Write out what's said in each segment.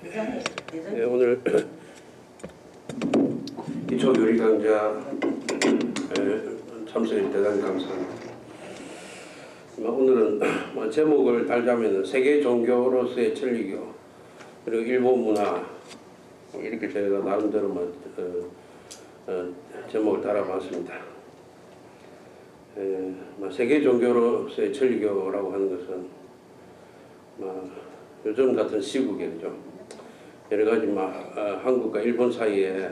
네, 오늘 기초 교리 강좌 참석해 대단히 감사합니다. 오늘은 제목을 달자면 세계 종교로서의 천리교 그리고 일본 문화 이렇게 저희가 나름대로 제목을 달아봤습니다. 세계 종교로서의 천리교라고 하는 것은 요즘 같은 시국에죠. 여러 가지 한국과 일본 사이에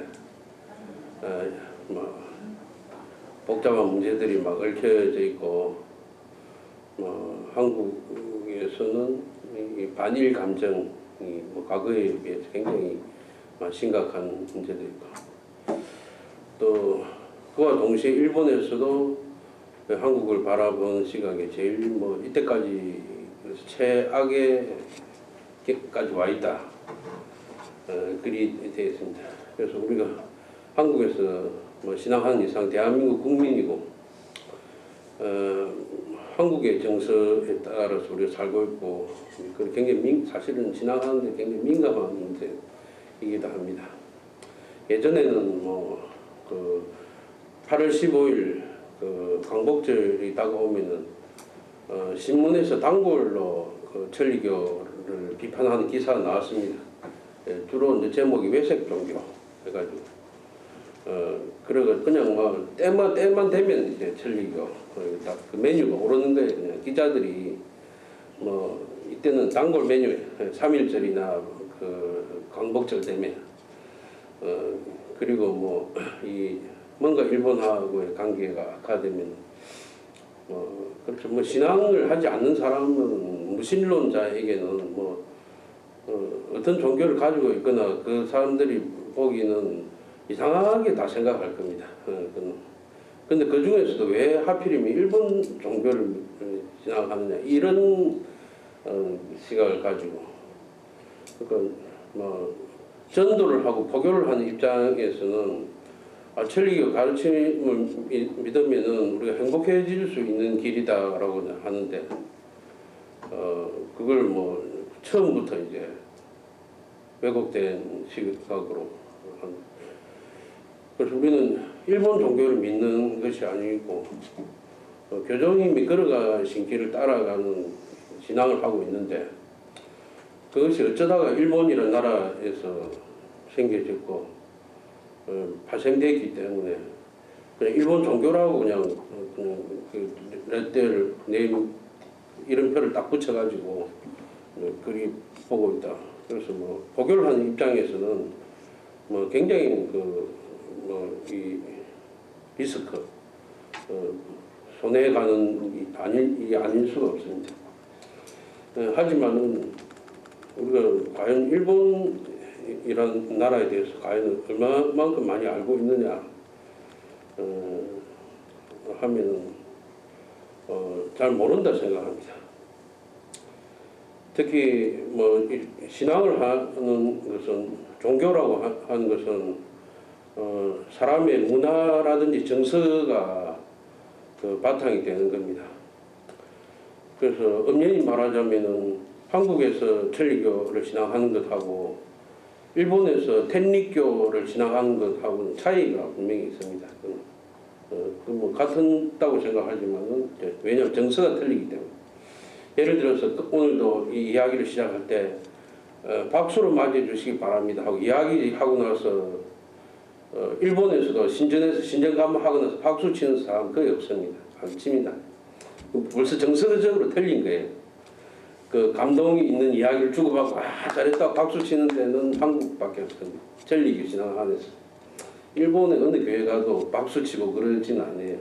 복잡한 문제들이 얽혀져 있고 한국에서는 이 반일 감정이 과거에 비해서 굉장히 심각한 문제도 있고 또 그와 동시에 일본에서도 한국을 바라보는 시각이 제일 이때까지 최악에까지 와 있다. 그리 되어 있습니다. 그래서 우리가 한국에서 신앙하는 이상 대한민국 국민이고 한국의 정서에 따라서 우리가 살고 있고 굉장히 사실은 신앙하는데 굉장히 민감한 문제이기도 합니다. 예전에는 8월 15일 광복절이 다가오면은 신문에서 단골로 천리교를 비판하는 기사가 나왔습니다. 주로 이제 제목이 외색 종교 해가지고 그래가 그냥 때만 되면 이제 천리교 딱 그 메뉴가 오르는 거예요. 그냥 기자들이 이때는 단골 메뉴 3.1절이나 광복절 되면 그리고 이 뭔가 일본하고의 관계가 악화되면 그렇죠. 신앙을 하지 않는 사람은 무신론자에게는 어떤 종교를 가지고 있거나 그 사람들이 보기는 이상하게 다 생각할 겁니다. 근데 그 중에서도 왜 하필이면 일본 종교를 신앙하느냐 이런 시각을 가지고 그러니까 전도를 하고 포교를 하는 입장에서는 천리교 가르침을 믿으면은 우리가 행복해질 수 있는 길이다라고 하는데 그걸 처음부터 이제 왜곡된 시각으로 그래서 우리는 일본 종교를 믿는 것이 아니고 교종님이 걸어가신 길을 따라가는 신앙을 하고 있는데 그것이 어쩌다가 일본이라는 나라에서 생겨졌고 발생됐기 때문에 그냥 일본 종교라고 그냥 그 레떼를 네임 이름표를 딱 붙여가지고 그리 보고 있다. 그래서 포교를 하는 입장에서는 굉장히 이 리스크 손해 가는 일이 아닐 수가 없습니다. 하지만은 우리가 과연 일본이란 나라에 대해서 과연 얼마만큼 많이 알고 있느냐 하면은 잘 모른다 생각합니다. 특히 신앙을 하는 것은 종교라고 하는 것은 사람의 문화라든지 정서가 바탕이 되는 겁니다. 그래서 엄연히 말하자면은 한국에서 천리교를 신앙하는 것하고 일본에서 텐리교를 신앙하는 것하고는 차이가 분명히 있습니다. 같다고 생각하지만은 왜냐하면 정서가 틀리기 때문에. 예를 들어서 오늘도 이 이야기를 시작할 때 박수로 맞이해 주시기 바랍니다 하고 이야기하고 나서 일본에서도 신전감하고 나서 박수 치는 사람 거의 없습니다. 안 칩니다. 벌써 정서적으로 틀린 거예요. 그 감동이 있는 이야기를 주고받고 잘했다고 박수 치는 데는 한국밖에 없습니다. 천리교 신앙 안에서. 일본의 어느 교회 가도 박수 치고 그러지는 않아요.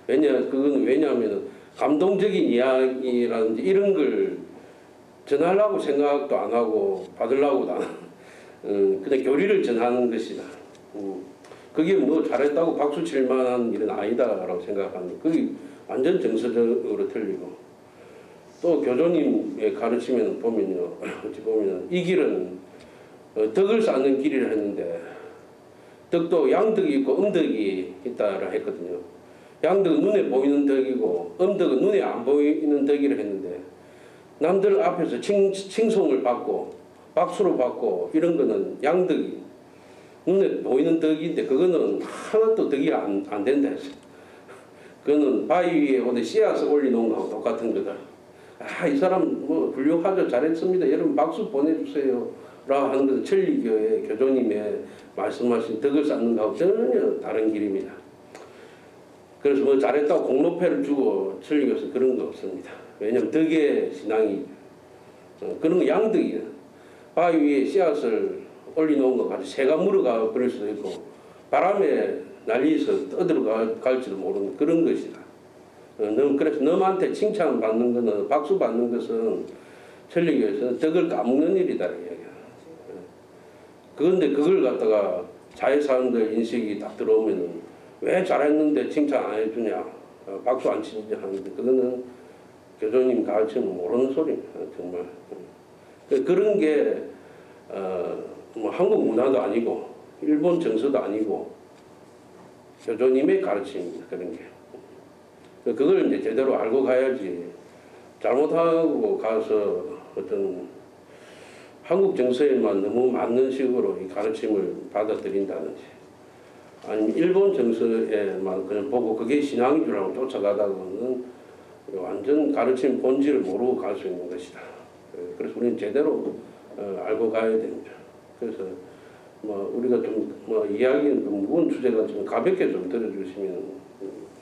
왜냐하면 감동적인 이야기라든지 이런 걸 전하려고 생각도 안 하고 받으려고도 안 하고 그냥 교리를 전하는 것이다. 그게 잘했다고 박수 칠 만한 일은 아니다라고 생각합니다. 그게 완전 정서적으로 틀리고 또 교조님의 가르침에는 보면요, 어찌 보면 이 길은 덕을 쌓는 길이라 했는데 덕도 양덕이 있고 음덕이 있다라 했거든요. 양덕은 눈에 보이는 덕이고 음덕은 눈에 안 보이는 덕이라 했는데 남들 앞에서 칭송을 받고 박수로 받고 이런 거는 양덕이 눈에 보이는 덕인데 그거는 하나도 덕이 안 된다 했어요. 그거는 바위 위에 어디 씨앗을 올려놓은 거하고 똑같은 거다. 이 사람 뭐 훌륭하죠, 잘했습니다, 여러분 박수 보내주세요 라 하는 것은 천리교의 교조님의 말씀하신 덕을 쌓는 거하고 전혀 다른 길입니다. 그래서 뭐 잘했다고 공로패를 주고 천리교에서 그런 거 없습니다. 왜냐하면 덕의 신앙이 그런 거 양덕이에요. 바위 위에 씨앗을 올려놓은 거 가지고 새가 물어가 버릴 수도 있고 바람에 날리서 떠들어갈지도 모르는 그런 것이다. 그래서 너한테 칭찬받는 거는, 박수 받는 것은 천리교에서는 덕을 까먹는 일이다 이야기야. 그런데 그걸 갖다가 자의사람들 인식이 딱 들어오면은 왜 잘했는데 칭찬 안 해주냐, 박수 안 치냐 하는데 그거는 교조님 가르치면 모르는 소리입니다. 정말. 그런 게 뭐 한국 문화도 아니고 일본 정서도 아니고 교조님의 가르침입니다. 그런 게. 그걸 이제 제대로 알고 가야지, 잘못하고 가서 어떤 한국 정서에만 너무 맞는 식으로 이 가르침을 받아들인다든지 아니면 일본 정서에만 그냥 보고 그게 신앙인 줄 알고 쫓아가다가는 완전 가르침 본질을 모르고 갈 수 있는 것이다. 그래서 우리는 제대로 알고 가야 됩니다. 그래서 뭐 우리가 좀 뭐 이야기는 좀 무거운 주제가 좀 가볍게 좀 들어주시면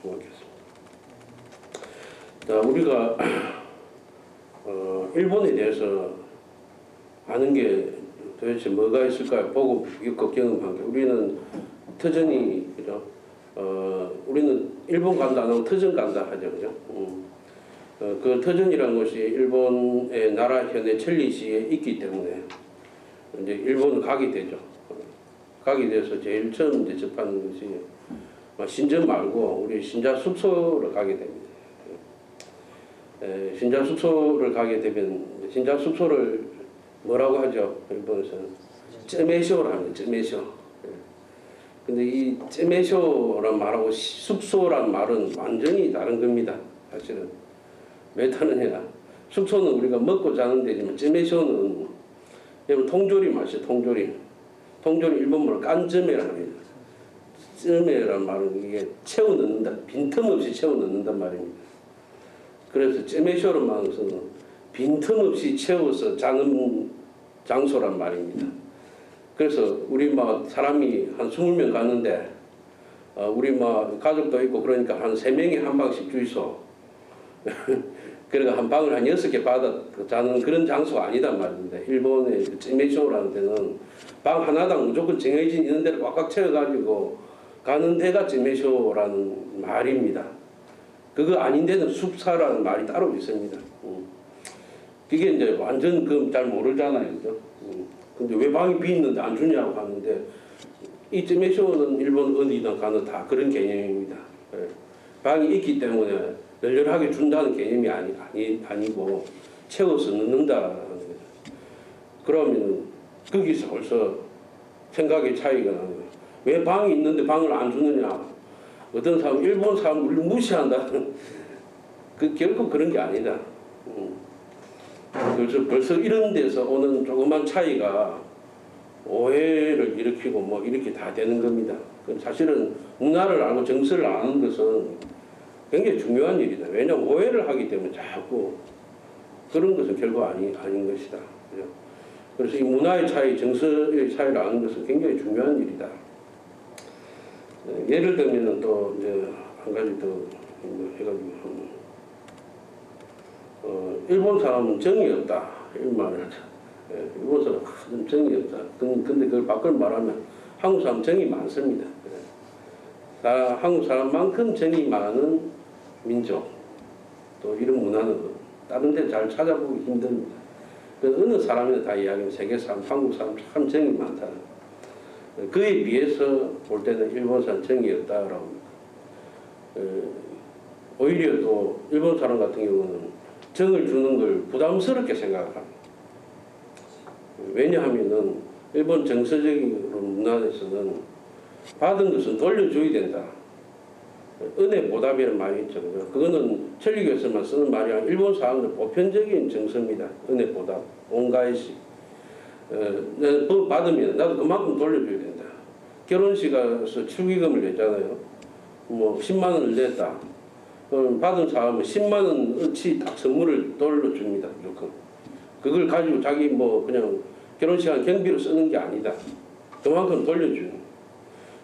고맙겠습니다. 자, 우리가 일본에 대해서 아는 게 도대체 뭐가 있을까요? 보고 겪고 경험한 게, 우리는 터전이 그죠? 우리는 일본 간다 안 하고 터전 간다 하죠, 그죠? 그 터전이라는 것이 일본의 나라 현의 천리시에 있기 때문에 이제 일본을 가게 되죠. 가게 돼서 제일 처음 이제 접하는 것이 신전 말고 우리 신자 숙소를 가게 됩니다. 신자 숙소를 가게 되면 신자 숙소를 뭐라고 하죠? 일본에서는 쯔메쇼를 합니다. 쯔메쇼. 근데 이 쯔메쇼란 말하고 숙소란 말은 완전히 다른 겁니다. 사실은 왜 다르냐? 숙소는 우리가 먹고 자는 데지만 쯔메쇼는 여러분 통조림 아시죠? 통조림 일본말로 깐즈메라고 합니다. 쯔메란 말은 이게 채워 넣는다, 빈틈없이 채워 넣는단 말입니다. 그래서 쯔메쇼란 말은 빈틈없이 채워서 자는 장소란 말입니다. 그래서 우리 막 사람이 한 20명 갔는데 우리 막 가족도 있고 그러니까 한 3명이 한 방씩 주이소. 그러니까 한 방을 한 6개 받아 자는 그런 장소가 아니단 말인데, 일본의 쯔메쇼라는 데는 방 하나당 무조건 정해진 있는 데를 꽉꽉 채워가지고 가는 데가 쯔메쇼라는 말입니다. 그거 아닌 데는 숙사라는 말이 따로 있습니다. 그게 이제 완전 그 잘 모르잖아요, 그죠? 근데 왜 방이 비 있는데 안 주냐고 하는데, 이 쯔메쇼는 일본 어디나 가는 다 그런 개념입니다. 방이 있기 때문에 널널하게 준다는 개념이 아니고 채워서 넣는다라는 거죠. 그러면 거기서 벌써 생각의 차이가 나는 거예요. 왜 방이 있는데 방을 안 주느냐? 어떤 사람, 일본 사람 우리를 무시한다. 결코 그런 게 아니다. 그래서 벌써 이런 데서 오는 조그만 차이가 오해를 일으키고 뭐 이렇게 다 되는 겁니다. 사실은 문화를 알고 정서를 아는 것은 굉장히 중요한 일이다. 왜냐하면 오해를 하기 때문에 자꾸 그런 것은 결국 아닌 것이다. 그죠? 그래서 이 문화의 차이, 정서의 차이를 아는 것은 굉장히 중요한 일이다. 예를 들면 또 이제 한 가지 더 해가지고 일본 사람은 정이 없다 이런 말을 하죠. 일본 사람은 정이 없다. 근데 그걸 바꿔 말하면 한국 사람 정이 많습니다. 한국 사람만큼 정이 많은 민족, 또 이런 문화는 다른 데 잘 찾아보기 힘듭니다. 어느 사람이나 다 이야기하면 세계 사람, 한국 사람 참 정이 많다. 그에 비해서 볼 때는 일본 사람 정이 없다라고 합니다. 오히려 또 일본 사람 같은 경우는 정을 주는 걸 부담스럽게 생각합니다. 왜냐하면은 일본 정서적인 문화에서는 받은 것은 돌려줘야 된다. 은혜 보답이라는 말이 있죠. 그거는 천리교에서만 쓰는 말이 아니라 일본 사람들 보편적인 정서입니다. 은혜 보답, 온가이시. 내가 돈 받으면 나도 그만큼 돌려줘야 된다. 결혼식 가서 축의금을 냈잖아요. 뭐 10만 원을 냈다. 그럼 받은 사람은 10만 원어치 딱 선물을 돌려줍니다. 무조건. 그걸 가지고 자기 뭐 그냥 결혼식한 경비로 쓰는 게 아니다. 그만큼 돌려주는.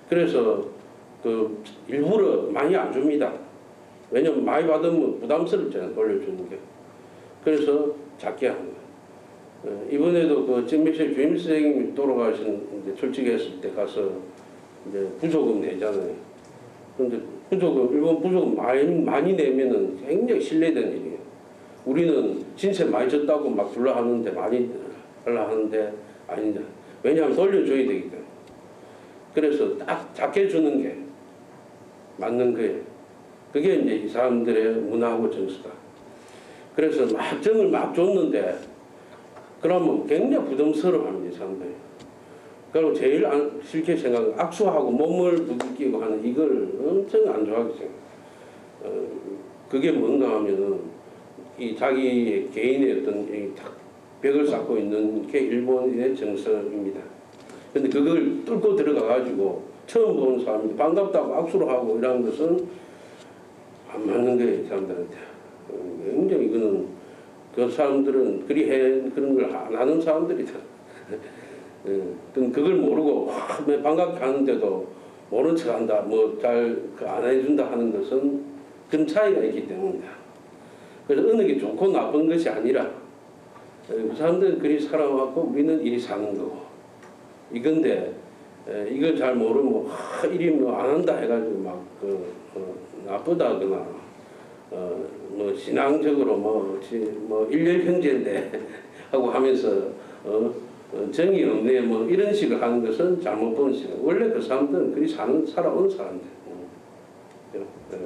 그래서 그 일부러 많이 안 줍니다. 왜냐면 많이 받으면 부담스럽잖아요. 돌려주는 게. 그래서 작게 하는 거예요. 이번에도 그 정미실 주임 선생님이 돌아가신 이제 출직했을 때 가서 이제 부조금 내잖아요. 그런데 부조금 일본 부조금 많이 내면은 굉장히 신뢰되는 일이에요. 우리는 신세 많이 졌다고 막 둘러하는데 많이 하려 하는데 아니다. 왜냐하면 돌려줘야 되기 때문에. 그래서 딱 작게 주는 게 맞는 거예요. 그게 이제 이 사람들의 문화하고 정서다. 그래서 막 정을 막 줬는데 그러면 굉장히 부담스러워합니다, 이 사람들이. 그리고 제일 싫게 생각은 악수하고 몸을 부딪히고 하는 이걸 엄청 안 좋아하게 생각해요. 그게 뭔가 하면은 이 자기 개인의 어떤 이 벽을 쌓고 있는 게 일본의 정서입니다. 근데 그걸 뚫고 들어가가지고 처음 보는 사람이 반갑다고 악수를 하고 이런 것은 안 맞는 거예요, 이 사람들한테. 굉장히 이거는 그 사람들은 그런 걸 안 하는 사람들이다. 그걸 모르고 반갑게 하는데도 모른 척 한다, 뭐 잘 안 해준다 하는 것은 그런 차이가 있기 때문이다. 그래서 어느 게 좋고 나쁜 것이 아니라 그 사람들은 그리 살아왔고 우리는 이리 사는 거고 이건데 이걸 잘 모르면 이리 뭐 안 한다 해가지고 막 나쁘다거나 뭐 신앙적으로 뭐 일렬 형제인데 하고 하면서 정이 없네 뭐 이런 식으로 하는 것은 잘못 본 시각. 원래 그 사람들은 그리 살아온 사람들.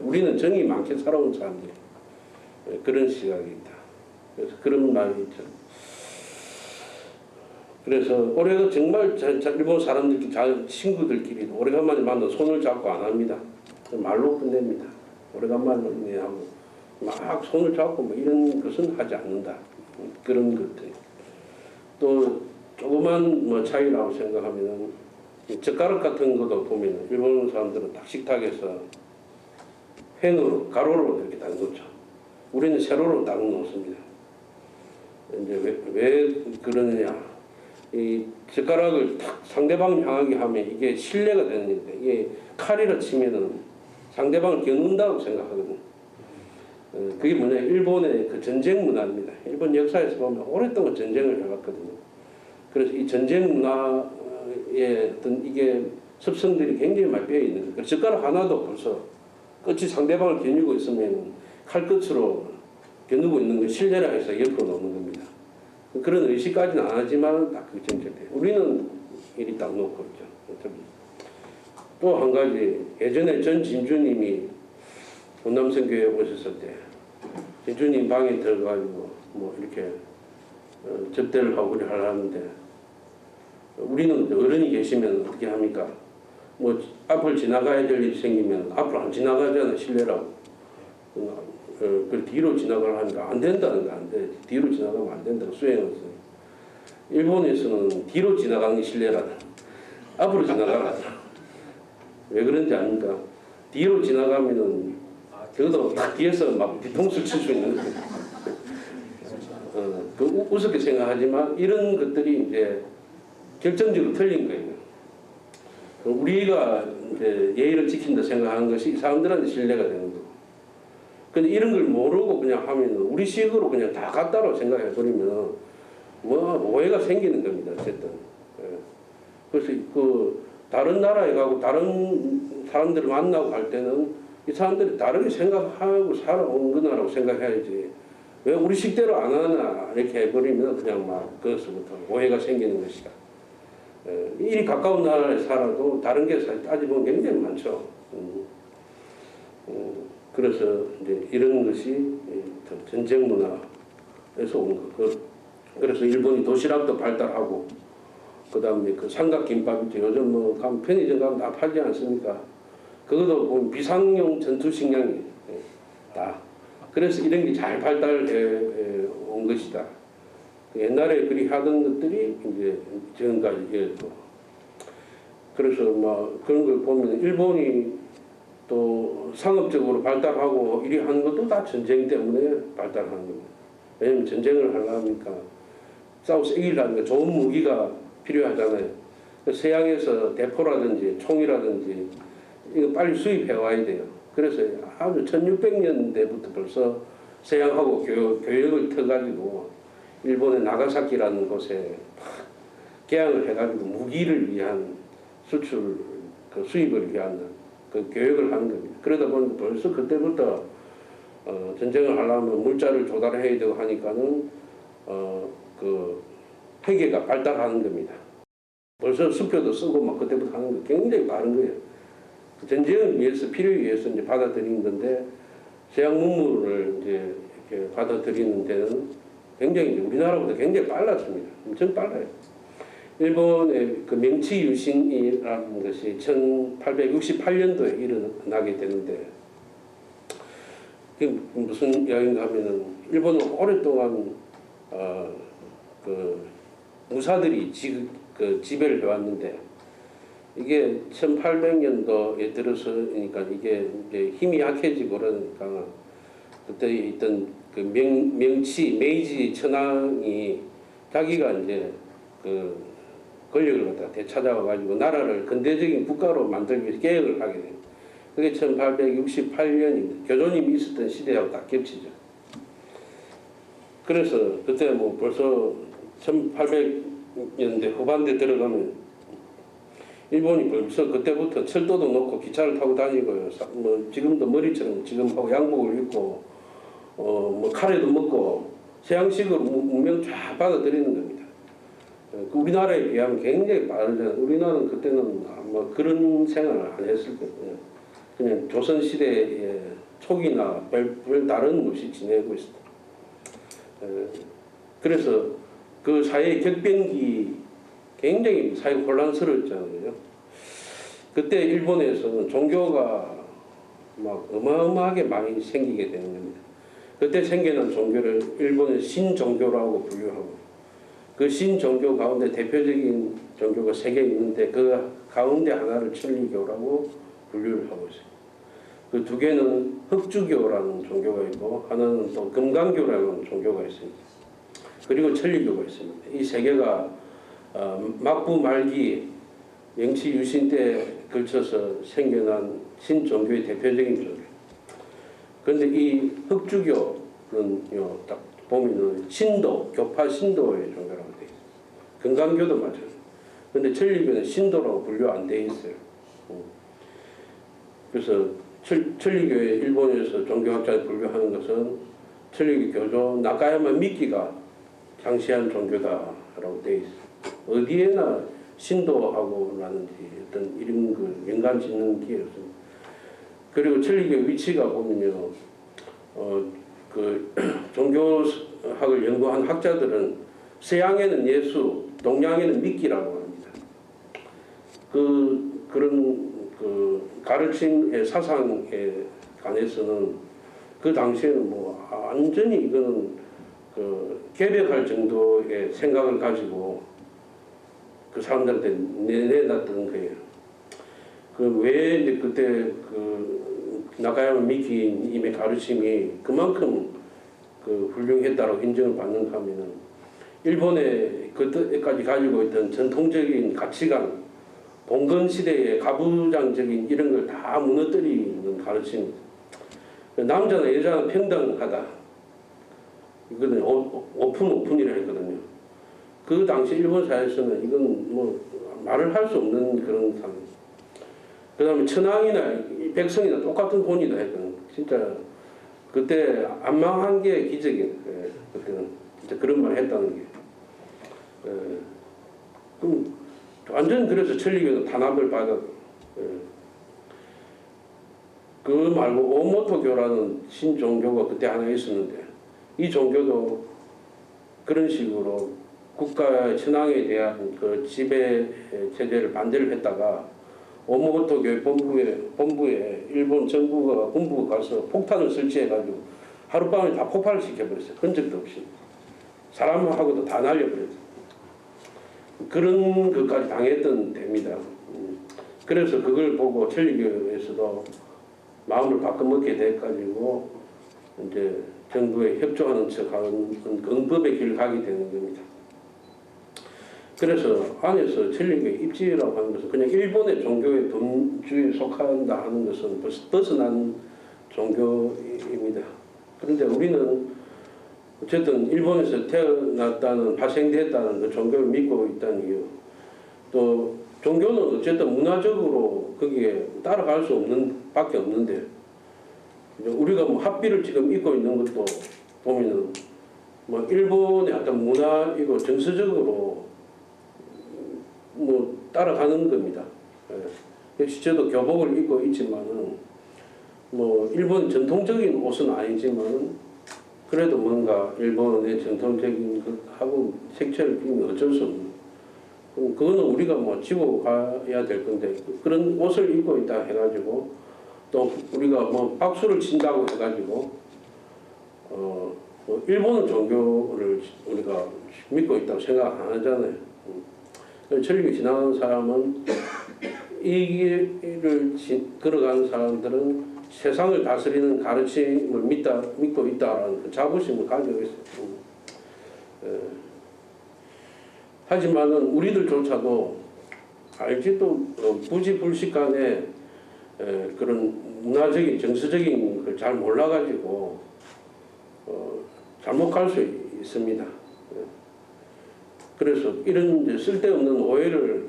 우리는 정이 많게 살아온 사람들. 그런 시각이 있다. 그래서 그런 말이 있죠. 그래서 올해도 정말 일본 사람들끼리 친구들끼리 오래간만에 만나 손을 잡고 안 합니다. 말로 끝냅니다. 오래간만에 하고 막 손을 잡고 뭐 이런 것은 하지 않는다. 그런 것들. 또 조그만 뭐 차이라고 생각하면은 젓가락 같은 것도 보면 일본 사람들은 딱 식탁에서 횡으로 가로로 이렇게 딱 놓죠. 우리는 세로로 딱 놓습니다. 이제 왜 그러느냐? 이 젓가락을 딱 상대방 향하게 하면 이게 신뢰가 되는 일인데 이게 칼이라 치면은 상대방을 겨눈다고 생각하거든요. 그게 뭐냐? 일본의 그 전쟁 문화입니다. 일본 역사에서 보면 오랫동안 전쟁을 해왔거든요. 그래서 이 전쟁 문화의 어떤 이게 습성들이 굉장히 많이 빼어 있는 거예요. 젓가락 하나도 벌써 끝이 상대방을 겨누고 있으면 칼 끝으로 겨누고 있는 걸 신뢰라 해서 옆으로 놓는 겁니다. 그런 의식까지는 안 하지만 딱 그 정책돼요. 우리는 이리 딱 놓고 있죠. 또 한 가지 예전에 전 진주님이 본남성교회 오셨을 때 진주님 방에 들어가지고 뭐 이렇게 접대를 하고 그래 하려는데 우리는 어른이 계시면 어떻게 합니까? 뭐 앞을 지나가야 될 일이 생기면 앞으로 안 지나가잖아요. 신뢰라고. 그 뒤로 지나가려 하니까 안 된다는 거 안 돼. 뒤로 지나가면 안 된다고 수행해서. 일본에서는 뒤로 지나가는 게 신뢰라다. 앞으로 지나가라. 왜 그런지 아닙니까? 뒤로 지나가면은 저도 딱 뒤에서 막 뒤통수를 칠 수 있는 거예요. 그 우습게 생각하지만 이런 것들이 이제 결정적으로 틀린 거예요. 우리가 이제 예의를 지킨다 생각하는 것이 사람들한테 신뢰가 되는 거고. 근데 이런 걸 모르고 그냥 하면 우리 식으로 그냥 다 같다고 생각해 버리면 뭐 오해가 생기는 겁니다. 어쨌든. 그래서 그 다른 나라에 가고 다른 사람들을 만나고 할 때는 이 사람들이 다르게 생각하고 살아온 거나라고 생각해야지. 왜 우리 식대로 안 하나 이렇게 해버리면 그냥 막 그것부터 오해가 생기는 것이다. 이리 가까운 나라에 살아도 다른 게 따지면 굉장히 많죠. 그래서 이제 이런 것이 전쟁 문화에서 온 거. 그래서 일본이 도시락도 발달하고 그다음에 그 삼각김밥이 요즘 뭐 가면 편의점 가면 다 팔지 않습니까? 그것도 보면 비상용 전투식량이 다. 그래서 이런 게 잘 발달해 온 것이다. 그 옛날에 그리 하던 것들이 이제 지금까지 이어지고 그래서 막 그런 걸 보면 일본이 또 상업적으로 발달하고 이리 하는 것도 다 전쟁 때문에 발달하는 겁니다. 왜냐면 전쟁을 하려니까 싸워서 이기려니까 좋은 무기가 필요하잖아요. 서양에서 대포라든지 총이라든지 이거 빨리 수입해 와야 돼요. 그래서 아주 1600년대부터 벌써 서양하고 교역을 터가지고 일본의 나가사키라는 곳에 개항을 해가지고 무기를 위한 수출 그 수입을 위한 그 교역을 하는 겁니다. 그러다 보니 벌써 그때부터 전쟁을 하려면 물자를 조달해야 되고 하니까는 그 회계가 발달하는 겁니다. 벌써 수표도 쓰고 막 그때부터 하는 거 굉장히 많은 거예요. 전쟁을 위해서 필요에 의해서 이제 받아들이는 건데 서양 문물을 이제 이렇게 받아들이는 데는 굉장히 우리나라보다 굉장히 빨랐습니다. 엄청 빨라요. 일본의 그 명치 유신이라는 것이 1868년도에 일어나게 되는데 그게 무슨 이야기인가 하면은 일본은 오랫동안 그 무사들이 지배를 해왔는데 이게 1800년도에 들어서니까 이게 이제 힘이 약해지고 그러니까 그때 있던 그 명치 메이지 천황이 자기가 이제 그 권력을 갖다 되찾아와 가지고 나라를 근대적인 국가로 만들기 위해서 계획을 하게 됩니다. 그게 1868년입니다. 교조님이 있었던 시대하고 딱 겹치죠. 그래서 그때 뭐 벌써 1800년대 후반대 들어가면 일본이 벌써 그때부터 철도도 놓고 기차를 타고 다니고요. 뭐 지금도 머리처럼 지금하고 양복을 입고 뭐 카레도 먹고 서양식으로 문명 쫙 받아들이는 겁니다. 우리나라에 비하면 굉장히 빠르잖아요. 우리나라는 그때는 아마 그런 생활을 안 했을 거예요. 그냥 조선시대의 초기나 별 다른 것이 지내고 있었다. 그래서 그 사회의 격변기 굉장히 사회 혼란스러웠잖아요. 그때 일본에서는 종교가 막 어마어마하게 많이 생기게 되는 겁니다. 그때 생겨난 종교를 일본의 신종교라고 분류하고 그 신종교 가운데 대표적인 종교가 3개 있는데 그 가운데 하나를 천리교라고 분류를 하고 있어요. 그 2개는 흑주교라는 종교가 있고 하나는 또 금강교라는 종교가 있습니다. 그리고 천리교가 있습니다. 이 3개가 막부 말기 명치 유신 때 걸쳐서 생겨난 신종교의 대표적인 종교. 그런데 이 흑주교는요, 딱 보면은 신도, 교파 신도의 종교라고 되어 있어요. 금강교도 마찬가지예요. 그런데 천리교는 신도라고 분류 안 되어 있어요. 그래서 천리교의 일본에서 종교학자를 분류하는 것은 천리교 교조 나카야마 미키가 창시한 종교다라고 되어 있어요. 어디에나 신도하고라든지 어떤 이런 그 연관 짓는 게 없습니다. 그리고 천리교 위치가 보면요, 그 종교학을 연구한 학자들은 서양에는 예수, 동양에는 미끼라고 합니다. 그런 그 가르침의 사상에 관해서는 그 당시에는 뭐 완전히 이거는 그 개벽할 정도의 생각을 가지고 그 사람들한테 내놨던 거예요. 그 왜 이제 그때 그 나카야마 미키님의 가르침이 그만큼 그 훌륭했다고 인정을 받는가 하면은 일본의 그때까지 가지고 있던 전통적인 가치관, 봉건 시대의 가부장적인 이런 걸 다 무너뜨리는 가르침입니다. 남자나 여자는 평등하다. 이거는 오픈이라 했거든요. 그 당시 일본 사회에서는 이건 뭐 말을 할 수 없는 그런 상황. 그 다음에 천황이나 백성이나 똑같은 본이다 했거든요. 진짜 그때 안 망한 게 기적이에요. 그때는 진짜 그런 말 했다는 게. 그럼 완전 그래서 천리교는 탄압을 받았고, 그 말고 오모토교라는 신종교가 그때 하나 있었는데 이 종교도 그런 식으로 국가의 천황에 대한 그 지배 체제를 반대를 했다가 오모토교의 본부에 일본 정부가 군부가 가서 폭탄을 설치해가지고 하룻밤에 다 폭발을 시켜버렸어요. 흔적도 없이. 사람하고도 다 날려버렸어요. 그런 것까지 당했던 때입니다. 그래서 그걸 보고 천리교에서도 마음을 바꿔먹게 돼가지고 이제 정부에 협조하는 척하는 긍법의 길을 가게 되는 겁니다. 그래서 안에서 천리교의 입지라고 하는 것은 그냥 일본의 종교의 돈주에 속한다 하는 것은 벗어난 종교입니다. 그런데 우리는 어쨌든 일본에서 태어났다는 파생됐다는 그 종교를 믿고 있다는 이유, 또 종교는 어쨌든 문화적으로 거기에 따라갈 수 없는 밖에 없는데 우리가 뭐 합비를 지금 입고 있는 것도 보면은 뭐 일본의 어떤 문화이고 정서적으로 뭐 따라가는 겁니다. 역시 저도 교복을 입고 있지만은 뭐 일본 전통적인 옷은 아니지만 그래도 뭔가 일본의 전통적인 것하고 색채를 띠면 어쩔 수 없는. 그거는 우리가 뭐 지고 가야 될 건데 그런 옷을 입고 있다 해가지고 또 우리가 뭐 박수를 친다고 해가지고 뭐 일본 종교를 우리가 믿고 있다고 생각 안 하잖아요. 천리교 지나가는 사람은 이 길을 걸어가는 사람들은 세상을 다스리는 가르침을 믿고 있다라는 그 자부심을 가지고 있어요. 하지만은 우리들조차도 알지도 부지불식간에 그런 문화적인 정서적인 걸 잘 몰라가지고 잘못 갈 수 있습니다. 그래서 이런 이제 쓸데없는 오해를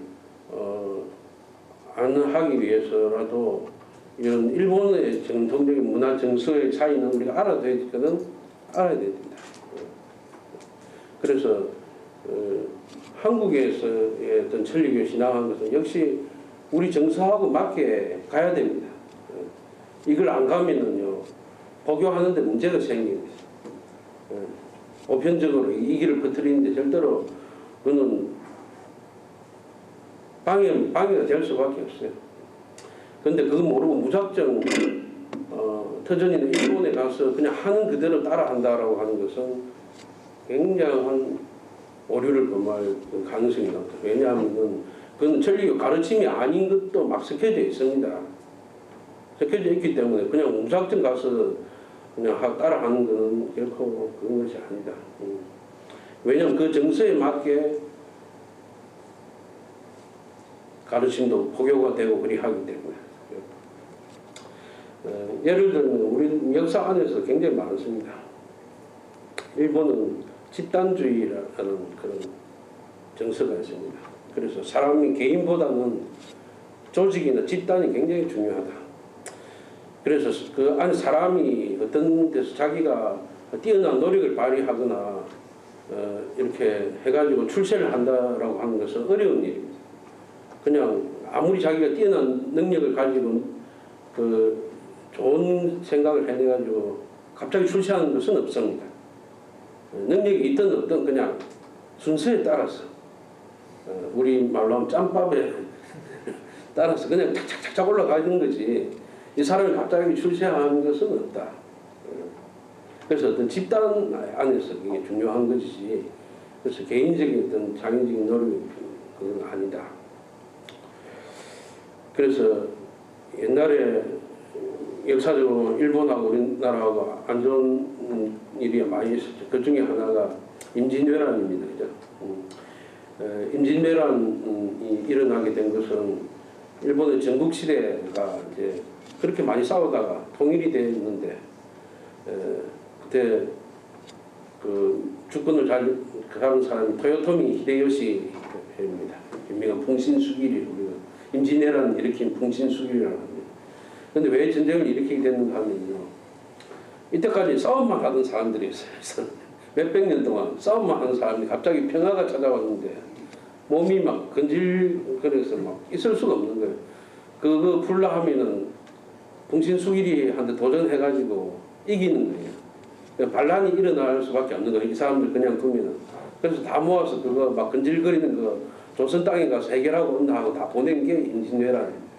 안 하기 위해서라도 이런 일본의 전통적인 문화 정서의 차이는 우리가 알아야 됩니다. 그래서 한국에서의 어떤 천리교 신앙하는 것은 역시 우리 정서하고 맞게 가야 됩니다. 이걸 안 가면은요 복교하는데 문제가 생깁니다. 보편적으로 이 길을 퍼뜨리는데 절대로 그는 방해가 될 수밖에 없어요. 그런데 그거 모르고 무작정 터전이나 일본에 가서 그냥 하는 그대로 따라한다라고 하는 것은 굉장한 오류를 범할 가능성이 높다. 왜냐하면 그건 천리교 가르침이 아닌 것도 막 섞여져 있습니다. 섞여져 있기 때문에 그냥 무작정 가서 그냥 따라하는 것은 결코 그런 것이 아니다. 왜냐하면 그 정서에 맞게 가르침도 포교가 되고 그리 하기 때문에. 예를 들면 우리 역사 안에서 굉장히 많습니다. 일본은 집단주의라는 그런 정서가 있습니다. 그래서 사람이 개인보다는 조직이나 집단이 굉장히 중요하다. 그래서 그 안에 사람이 어떤 데서 자기가 뛰어난 노력을 발휘하거나 이렇게 해가지고 출세를 한다라고 하는 것은 어려운 일입니다. 그냥 아무리 자기가 뛰어난 능력을 가지고 그 좋은 생각을 해내가지고 갑자기 출세하는 것은 없습니다. 능력이 있든 없든 그냥 순서에 따라서 우리 말로 하면 짬밥에 따라서 그냥 착착착착 올라가는 거지 이 사람이 갑자기 출세하는 것은 없다. 그래서 어떤 집단 안에서 그게 중요한 것이지 그래서 개인적인 어떤 장인적인 노력이 그건 아니다. 그래서 옛날에 역사적으로 일본하고 우리나라하고 안 좋은 일이 많이 있었죠. 그 중에 하나가 임진왜란입니다. 그죠? 임진왜란이 일어나게 된 것은 일본의 전국시대가 이제 그렇게 많이 싸우다가 통일이 됐는데 그때 그 주권을 잡은 사람이 토요토미 히데요시입니다. 유명한 풍신수길이 우리가 임진왜란을 일으킨 풍신수길이라고 합니다. 그런데 왜 전쟁을 일으키게 됐는가 하면요. 이때까지 싸움만 하던 사람들이 있어요. 몇백 년 동안 싸움만 하는 사람들이 갑자기 평화가 찾아왔는데 몸이 막 근질거려서 막 있을 수가 없는 거예요. 그거 풀라 하면은 풍신수길이한테 도전해가지고 이기는 거예요. 반란이 일어날 수밖에 없는 거예요. 이 사람들 그냥 두면은. 그래서 다 모아서 그거 막 근질거리는 거 조선 땅에 가서 해결하고 온다 하고 다 보낸 게 임진왜란이에요.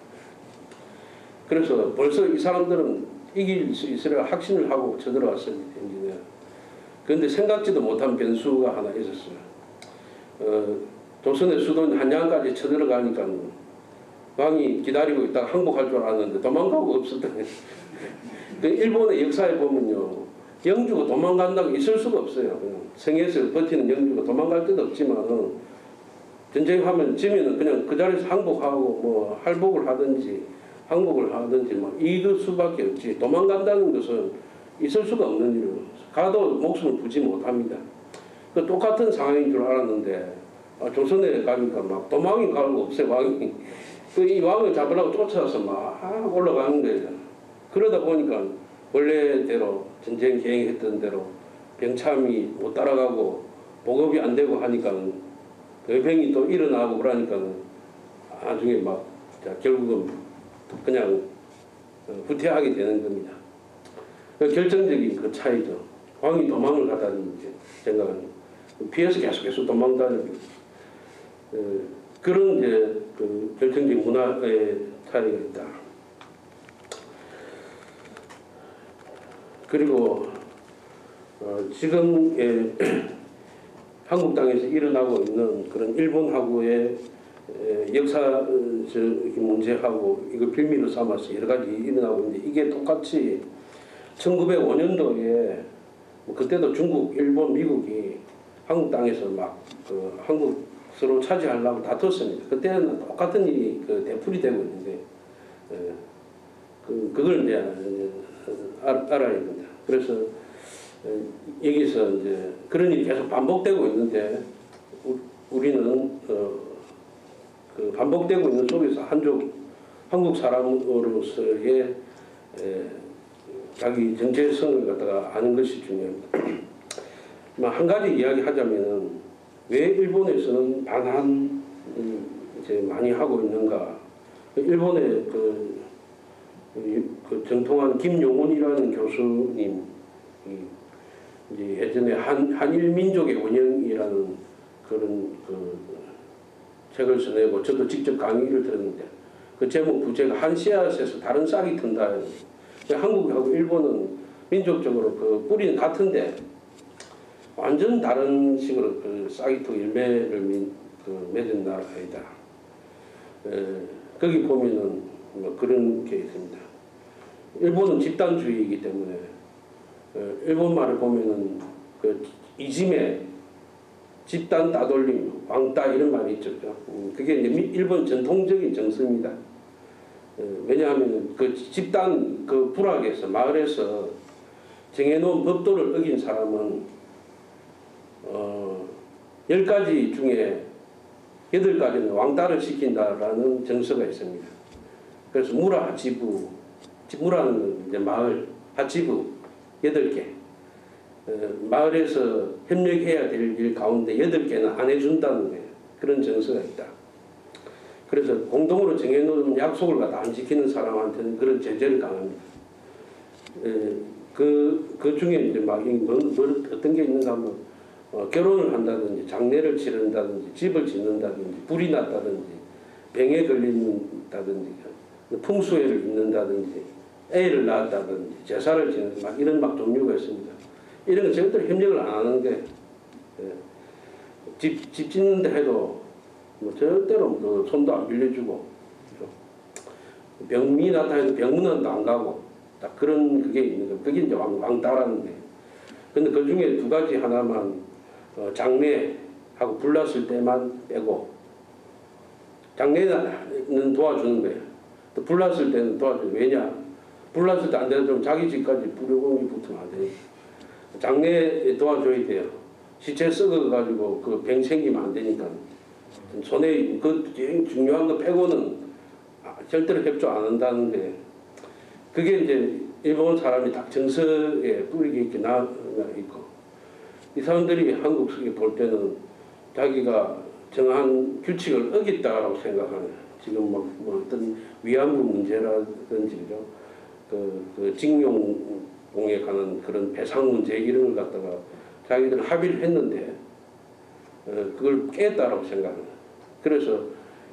그래서 벌써 이 사람들은 이길 수 있으리라 확신을 하고 쳐들어왔습니다. 임진왜란. 그런데 생각지도 못한 변수가 하나 있었어요. 조선의 수도인 한양까지 쳐들어가니까 왕이 기다리고 있다가 항복할 줄 알았는데 도망가고 없었다. 그 일본의 역사에 보면요, 영주가 도망간다고 있을 수가 없어요. 그냥 성에서 버티는 영주가 도망갈 데도 없지만 전쟁하면 지면은 그냥 그 자리에서 항복하고 뭐 할복을 하든지 항복을 하든지 뭐 이럴 수밖에 없지. 도망간다는 것은 있을 수가 없는 일이에요. 가도 목숨을 부지 못합니다. 그 똑같은 상황인 줄 알았는데 조선에 가니까 막 도망이 가고 없어요. 왕이 이 왕을 잡으려고 쫓아서 막 올라가는 거예요. 그러다 보니까 원래대로 전쟁 계획했던 대로 병참이 못 따라가고 보급이 안 되고 하니까 의병이 또 일어나고 그러니까 나중에 막 결국은 그냥 후퇴하게 되는 겁니다. 결정적인 그 차이죠. 왕이 도망을 가다는 생각은 피해서 계속 도망다니는 그런 이제 그 결정적인 문화의 차이가 있다. 그리고 지금 한국 땅에서 일어나고 있는 그런 일본하고의 역사 문제하고 이걸 빌미로 삼아서 여러 가지 일어나고 있는데 이게 똑같이 1905년도에 그때도 중국, 일본, 미국이 한국 땅에서 막 그 한국 서로 차지하려고 다퉜습니다. 그때는 똑같은 일이 되풀이 되고 있는데 그걸 이제 알아야 됩니다. 그래서 여기서 이제 그런 일이 계속 반복되고 있는데 우리는 그 반복되고 있는 속에서 한국 사람으로서의 자기 정체성을 갖다가 아는 것이 중요합니다. 한 가지 이야기하자면은 왜 일본에서는 반한 이제 많이 하고 있는가? 일본의 그 정통한 김용훈이라는 교수님 이제 예전에 한일 민족의 원형이라는 그런 그 책을 써내고 저도 직접 강의를 들었는데 그 제목 부제가 한 씨앗에서 다른 싹이 튼다. 한국하고 일본은 민족적으로 그 뿌리는 같은데 완전 다른 식으로 그 싹이 튼 열매를 맺은 나라이다. 거기 보면은 뭐 그런 게 있습니다. 일본은 집단주의이기 때문에 일본 말을 보면은 그 이지메 집단 따돌림, 왕따 이런 말이 있죠. 그게 이제 일본 전통적인 정서입니다. 왜냐하면 그 집단 그 부락에서 마을에서 정해놓은 법도를 어긴 사람은 10가지 중에 8가지는 왕따를 시킨다라는 정서가 있습니다. 그래서 무라 하치부, 무라는 이제 마을, 하치부 8개. 마을에서 협력해야 될 일 가운데 8개는 안 해준다는 거예요. 그런 정서가 있다. 그래서 공동으로 정해놓은 약속을 갖다 안 지키는 사람한테는 그런 제재를 당합니다. 그 중에 이제 막 어떤 게 있는가 하면 결혼을 한다든지 장례를 치른다든지 집을 짓는다든지 불이 났다든지 병에 걸린다든지 풍수해를 입는다든지 애를 낳았다든지 제사를 지는 막 이런 막 종류가 있습니다. 이런 거 절대로 협력을 안 하는데 집 짓는데 해도 뭐 절대로 뭐 손도 안 빌려주고 병이 나타나도 병문안도 안 가고 딱 그런 그게 있는 거. 그게 이제 왕따라는 거예요. 근데 그 중에 2가지 하나만 장례하고 불났을 때만 빼고 장례는 도와주는 거예요. 또 불났을 때는 도와주는 거예요. 왜냐? 불났을 때 안 되면 자기 집까지 불효공이 붙으면 안 돼요. 장례 도와줘야 돼요. 시체 썩어가지고 그 병 생기면 안 되니까 손에 그 제일 중요한 거 빼고는 절대로 협조 안 한다는데 그게 이제 일본 사람이 딱 정서에 뿌리게 이렇게 나와 있고 이 사람들이 한국식에 볼 때는 자기가 정한 규칙을 어겼다라고 생각하는 지금 뭐 어떤 위안부 문제라든지 그 징용공에 관한 그런 배상 문제 이런 걸 갖다가 자기들은 합의를 했는데 그걸 깼다라고 생각합니다. 그래서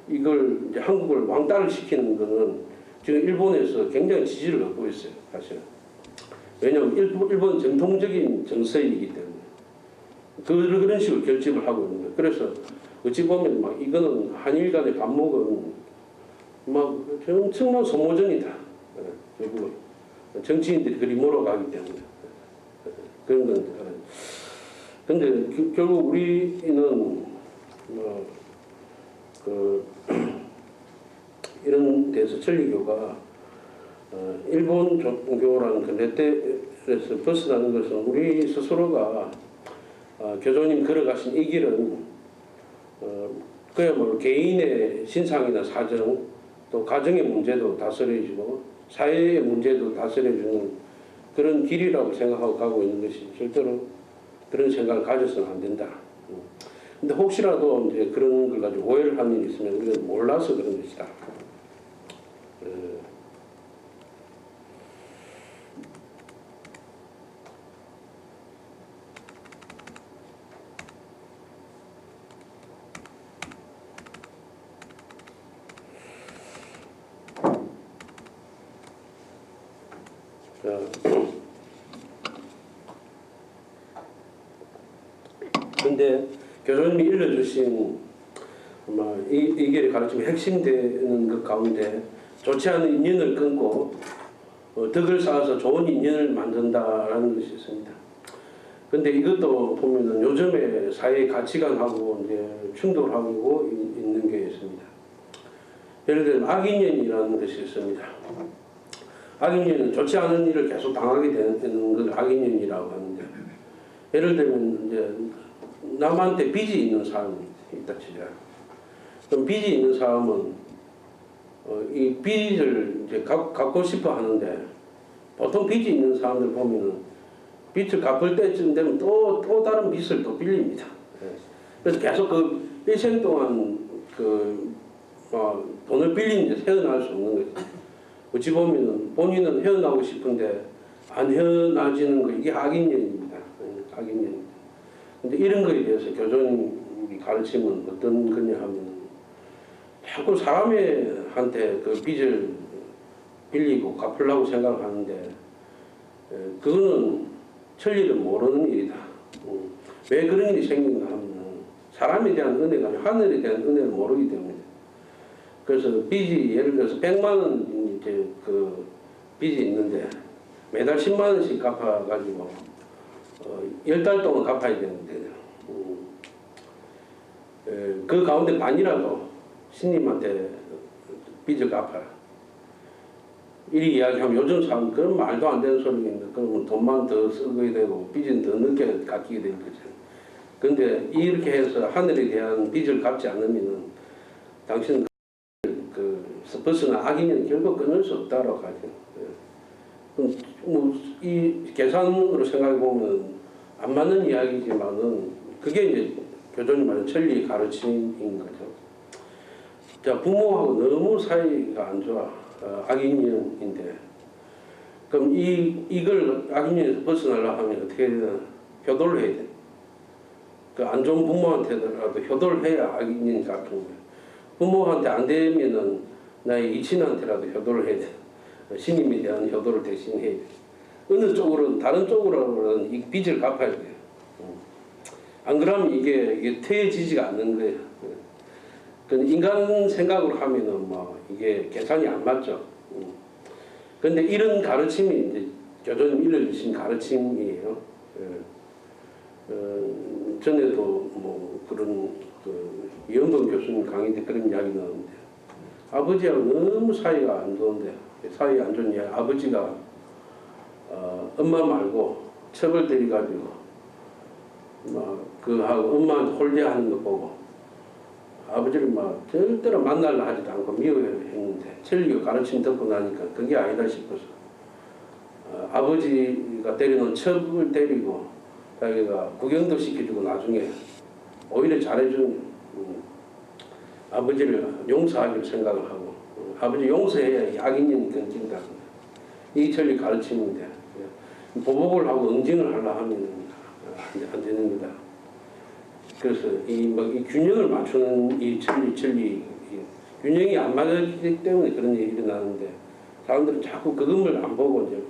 이걸 이제 한국을 왕따를 시키는 거는 지금 일본에서 굉장히 지지를 얻고 있어요. 사실은. 왜냐하면 일본 정통적인 정서이기 때문에. 그런 식으로 결집을 하고 있는 거예요. 그래서 어찌 보면 막 이거는 한일 간의 반목은 막 엄청난 소모전이다. 결국 정치인들이 그리 몰아가기 때문에 그런 건. 근데 결국 우리는 이런 데서 천리교가 일본 종교라는 그 레떼에서 벗어나는 것은 우리 스스로가 교조님 걸어가신 이 길은 그야말로 개인의 신상이나 사정 또 가정의 문제도 다스려주고 사회의 문제도 다스려주는 그런 길이라고 생각하고 가고 있는 것이 절대로 그런 생각을 가져서는 안 된다. 근데 혹시라도 이제 그런 걸 가지고 오해를 하는 일이 있으면 우리가 몰라서 그런 것이다. 근데 교수님이 일러주신 이 길의 가르침이 핵심되는 것 가운데 좋지 않은 인연을 끊고 덕을 쌓아서 좋은 인연을 만든다라는 것이 있습니다. 근데 이것도 보면은 요즘의 사회의 가치관하고 이제 충돌하고 있는 게 있습니다. 예를 들면 악인연이라는 것이 있습니다. 악인연은 좋지 않은 일을 계속 당하게 되는 걸 악인연이라고 하는데, 예를 들면 이제 남한테 빚이 있는 사람이 있다 치자. 그럼 빚이 있는 사람은 이 빚을 이제 갚고 싶어 하는데, 보통 빚이 있는 사람들 보면은 빚을 갚을 때쯤 되면 또 다른 빚을 또 빌립니다. 그래서 계속 그 일생 동안 돈을 빌리는 데 헤어나올 수 없는 거죠. 어찌 보면은 본인은 헤어나오고 싶은데 안 헤어나지는 거, 이게 악인연입니다. 악인연입니다. 근데 이런 거에 대해서 교조님이 가르침은 어떤 거냐 하면, 자꾸 사람한테 그 빚을 빌리고 갚으려고 생각을 하는데, 그거는 천리를 모르는 일이다. 왜 그런 일이 생긴가 하면 사람에 대한 은혜가 아니라 하늘에 대한 은혜를 모르기 때문에. 그래서 빚이 예를 들어서 100만 원 이제 그 빚이 있는데 매달 10만 원씩 갚아가지고 10달 동안 갚아야 되는데, 그 가운데 반이라도 스님한테 빚을 갚아라, 이리 이야기하면 요즘 사람 그런 말도 안 되는 소리인데, 그러면 돈만 더 쓰게 되고 빚은 더 늦게 갚게 되는 거죠. 그런데 이렇게 해서 하늘에 대한 빚을 갚지 않으면은 당신은 벗어나 악인은 결국 끊을 수 없다라고 하죠. 그럼 이 계산으로 생각해 보면 안 맞는 이야기지만은 그게 이제 교조님 말하는 천리 가르침인 거죠. 자, 부모하고 너무 사이가 안 좋아. 악인연인데, 그럼 이걸 악인연에서 벗어나려고 하면 어떻게 해야 되나? 효도를 해야 돼. 그 안 좋은 부모한테라도 효도를 해야 악인연이 갚는 거예요. 부모한테 안 되면은 나의 이친한테라도 효도를 해야 돼. 신임에 대한 효도를 대신 해야 돼. 어느 쪽으로는, 다른 쪽으로는 이 빚을 갚아야 돼요. 안 그러면 이게 퇴해지지가 않는 거예요. 인간 생각으로 하면은 이게 계산이 안 맞죠. 그런데 이런 가르침이 이제 교조님 일러주신 가르침이에요. 전에도 그런 이영돈 교수님 강의 때 그런 이야기 나오는데, 아버지하고 너무 사이가 안 좋은데, 사이 안 좋은 이야기, 아버지가 엄마 말고 첩을 들여가지고 하고 엄마한테 홀대하는 거 보고 아버지를 절대로 만나려 하지도 않고 미워했는데, 천리교 가르침 듣고 나니까 그게 아니다 싶어서 아버지가 때리는 첩을 때리고 자기가 구경도 시켜주고 나중에 오히려 잘해준 아버지를 용서하기로 생각을 하고, 아버지 용서해야 악인연이 끊긴다. 이 천리 가르침인데, 보복을 하고 응징을 하려 하면 안 되는 거다. 그래서 이 균형을 맞추는 이 천리 균형이 안 맞기 때문에 그런 일이 일어나는데, 사람들은 자꾸 그것을 안 보고 이제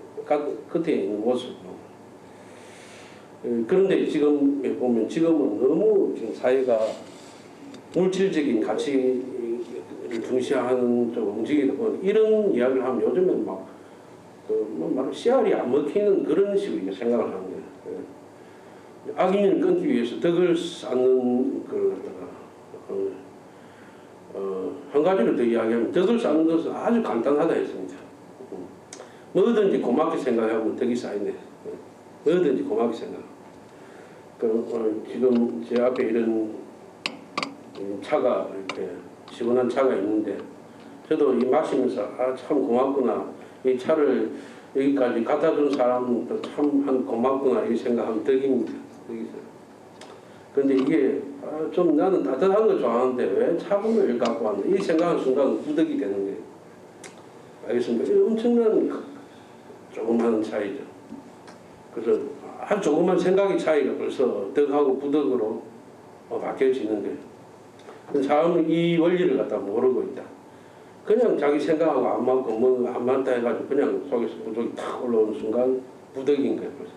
끝에 있는 모습을 보고. 그런데 지금 보면 지금은 너무 지금 사회가 물질적인 가치를 중시하는 쪽 움직이다 보니 이런 이야기를 하면 요즘엔 막 씨알이 안 먹히는 그런 식으로 생각을 하는 거예요. 악인을 끊기 위해서 덕을 쌓는 한 가지를 더 이야기하면 덕을 쌓는 것은 아주 간단하다 했습니다. 뭐든지 고맙게 생각하면 덕이 쌓이네. 뭐든지 고맙게 생각. 지금 제 앞에 이런 차가 이렇게 시원한 차가 있는데 저도 이 마시면서 참 고맙구나. 이 차를 여기까지 갖다 준 사람도 참 고맙구나 이 생각하면 덕입니다. 그런데 이게 좀 나는 따뜻한 거 좋아하는데 왜 차분을 갖고 왔나 이 생각하는 순간 구덕이 되는 거예요. 알겠습니까? 엄청난 조그마한 차이죠. 그래서 아주 조그만 생각의 차이가 벌써 덕하고 부덕으로 바뀌어지는 거예요. 사람은 이 원리를 갖다 모르고 있다. 그냥 자기 생각하고 안 맞고 뭐 안 맞다 해가지고 그냥 속에서 부덕이 탁 올라오는 순간 부덕인 거예요. 벌써.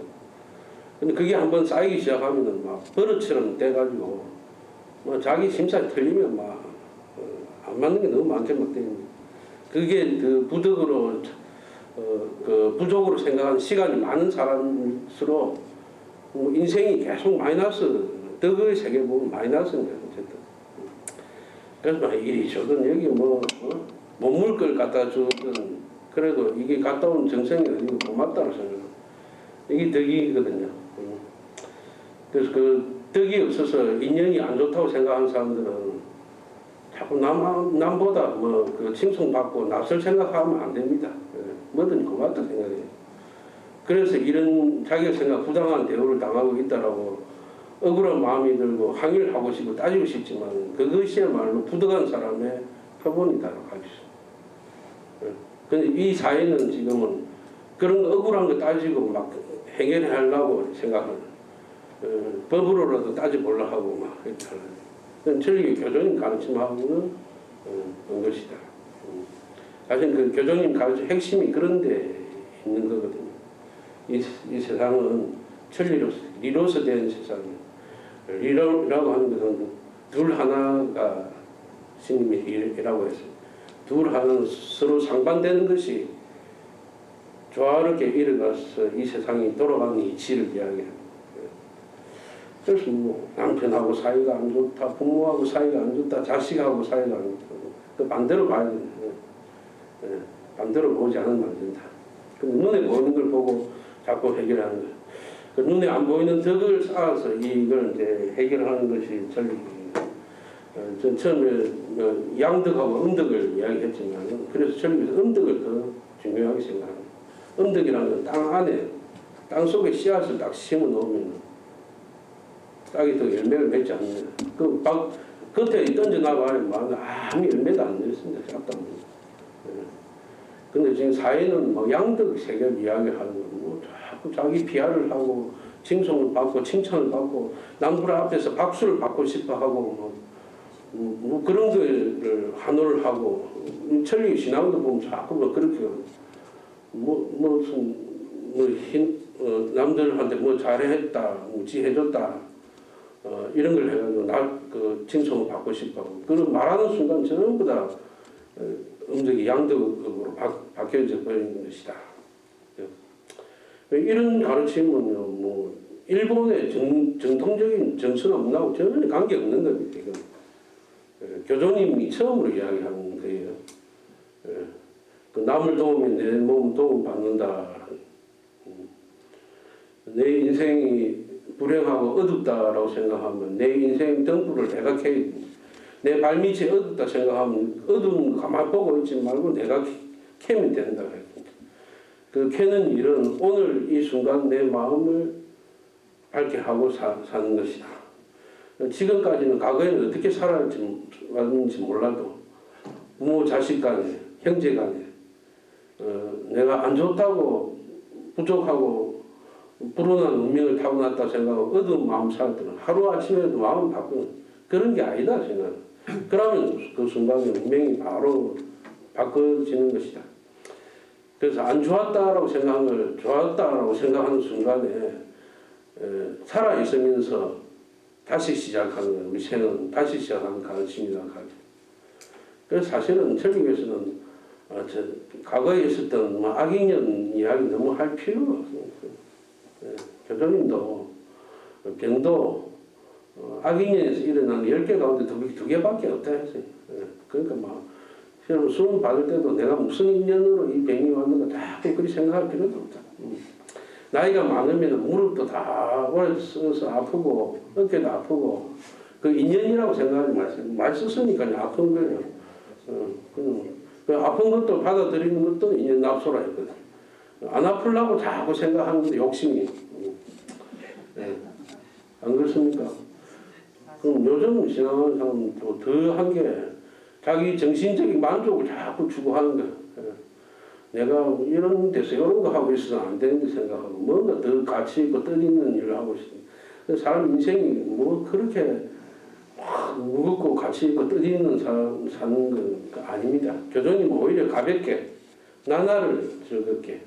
근데 그게 한번 쌓이기 시작하면은 막 버릇처럼 돼가지고 뭐 자기 심사 틀리면 막 안 맞는 게 너무 많게 막 되는 거예요. 그게 그 부덕으로 그 부족으로 생각하는 시간이 많은 사람일수록 인생이 계속 마이너스 덕의 세계 보면 마이너스인 거예요. 어쨌든. 그래서 막 이리 저든 여기 못 물 걸 갖다 주든 그래도 이게 갔다 온 정성이 어디고 고맙다고 생각해요. 이게 덕이거든요. 그래서 그 덕이 없어서 인연이 안 좋다고 생각하는 사람들은 자꾸 남보다 그 칭송받고 낯설 생각하면 안 됩니다. 뭐든 고맙다 생각해요. 그래서 이런 자기가 생각 부당한 대우를 당하고 있다라고 억울한 마음이 들고 항의를 하고 싶고 따지고 싶지만 그것이야말로 부득한 사람의 표본이다라고 할 수 있어요. 근데 이 사회는 지금은 그런 억울한 거 따지고 막 해결하려고 생각하는 법으로라도 따져보려 하고 막 이렇게 하는 전리 교조님 가르침하고는 그런 것이다. 사실 그 교조님 가르침 핵심이 그런 데 있는 거거든요. 이 세상은 천리로서 리로서 된 세상이에요. 리라고 하는 것은 둘 하나가 스님이 리라고 했어요. 둘 하나는 서로 상반되는 것이 조화롭게 이뤄가서 이 세상이 돌아가는 이치를 이야기해요. 그래서 뭐 남편하고 사이가 안 좋다, 부모하고 사이가 안 좋다, 자식하고 사이가 안 좋다. 그 반대로 봐야 돼요. 반대로 보지 않으면 안 된다. 근데 눈에 보이는 걸 보고 자꾸 해결하는 거예요. 그 눈에 안 보이는 덕을 쌓아서 이걸 이제 해결하는 것이 전리입니다. 전 처음에 양덕하고 음덕을 이야기했지만 그래서 전리에서 음덕을 더 중요하게 생각합니다. 음덕이라는 건 땅 안에 땅 속에 씨앗을 딱 심어 놓으면 땅이 더 열매를 맺지 않는 그 겉에 던져나가면 아무 열매도 안 맺습니다. 작다 보니. 근데 지금 사회는 뭐 양덕 세계를 이야기하는 거 뭐 자꾸 자기 비하를 하고 칭송을 받고 칭찬을 받고 남들 앞에서 박수를 받고 싶어 하고 뭐 그런 거를 환호를 하고 천리 신앙도 보면 자꾸 뭐 그렇게 남들한테 뭐 잘했다, 무지해줬다 이런 걸 해가지고 그 칭송을 받고 싶어하고 그런 말하는 순간 전부 다 음덕이 양덕으로 바뀌어져 버리는 것이다. 이런 가르침은요, 뭐 일본의 정통적인 정선업문하고 전혀 관계 없는 겁니다. 이건 교조님이 처음으로 이야기하는 거예요. 그 남을 도우면 내 몸 도움 받는다. 내 인생이 불행하고 어둡다라고 생각하면 내 인생 등불을 내가 켜야 됩니다. 내 발밑이 어둡다 생각하면 어두운 거 가만 보고 있지 말고 내가 켜면 된다. 그 켜는 일은 오늘 이 순간 내 마음을 밝게 하고 사는 것이다. 지금까지는 과거에는 어떻게 살아왔는지 몰라도 부모 자식 간에 형제 간에 내가 안 좋다고 부족하고 불운한 운명을 타고났다 생각하고 어두운 마음 살았더니 하루아침에도 마음 바꾸는 그런 게 아니다 생각해요. 그러면 그 순간에 운명이 바로 바꿔지는 것이다. 그래서 안 좋았다라고 생각한 걸 좋았다라고 생각하는 순간에 살아 있으면서 다시 시작하는 우리 생은 다시 시작하는 가르침이라 하죠. 그래서 사실은 철교에서는 과거에 있었던 뭐 악인년 이야기 너무 할 필요가 없어요. 교수님도 병도 악인년에서 일어나는 10개 가운데 2개밖에 없다 했어요. 그러니까 막 시험 수험 받을 때도 내가 무슨 인연으로 이 병이 왔는가 다 그렇게 생각할 필요도 없다. 나이가 많으면 무릎도 다 오래 써서 아프고 어깨도 아프고 그 인연이라고 생각하지 마세요. 많이 썼으니까 아픈 거예요. 그 아픈 것도 받아들이는 것도 인연 납소라 했거든. 안 아프려고 자꾸 생각하는 것도 욕심이. 안 그렇습니까? 그럼 요즘 신앙하는 사람은 또 더한 게 자기 정신적인 만족을 자꾸 추구하는 거야. 내가 이런 데서 이런 거 하고 있어서 안 되는데 생각하고 뭔가 더 가치 있고 뜻있는 일을 하고 있어. 사람 인생이 뭐 그렇게 무겁고 가치 있고 뜻있는 사람 사는 거 아닙니다. 교수님은 오히려 가볍게 나날을 즐겁게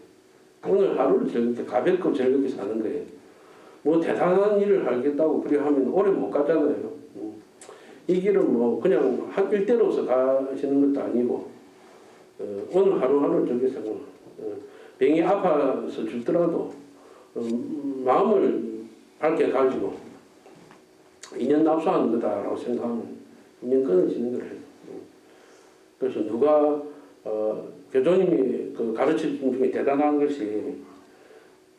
오늘 하루를 즐겁게 가볍고 즐겁게 사는 거예요. 뭐 대단한 일을 하겠다고 그래 하면 오래 못 가잖아요. 이 길은 뭐 그냥 한 일대로서 가시는 것도 아니고 오늘 하루하루 저기서 병이 아파서 죽더라도 마음을 밝게 가지고 인연 납수하는 거다라고 생각하면 인연 끊어지는 거예요. 그래서 누가 교조님이 그 가르치신 중에 대단한 것이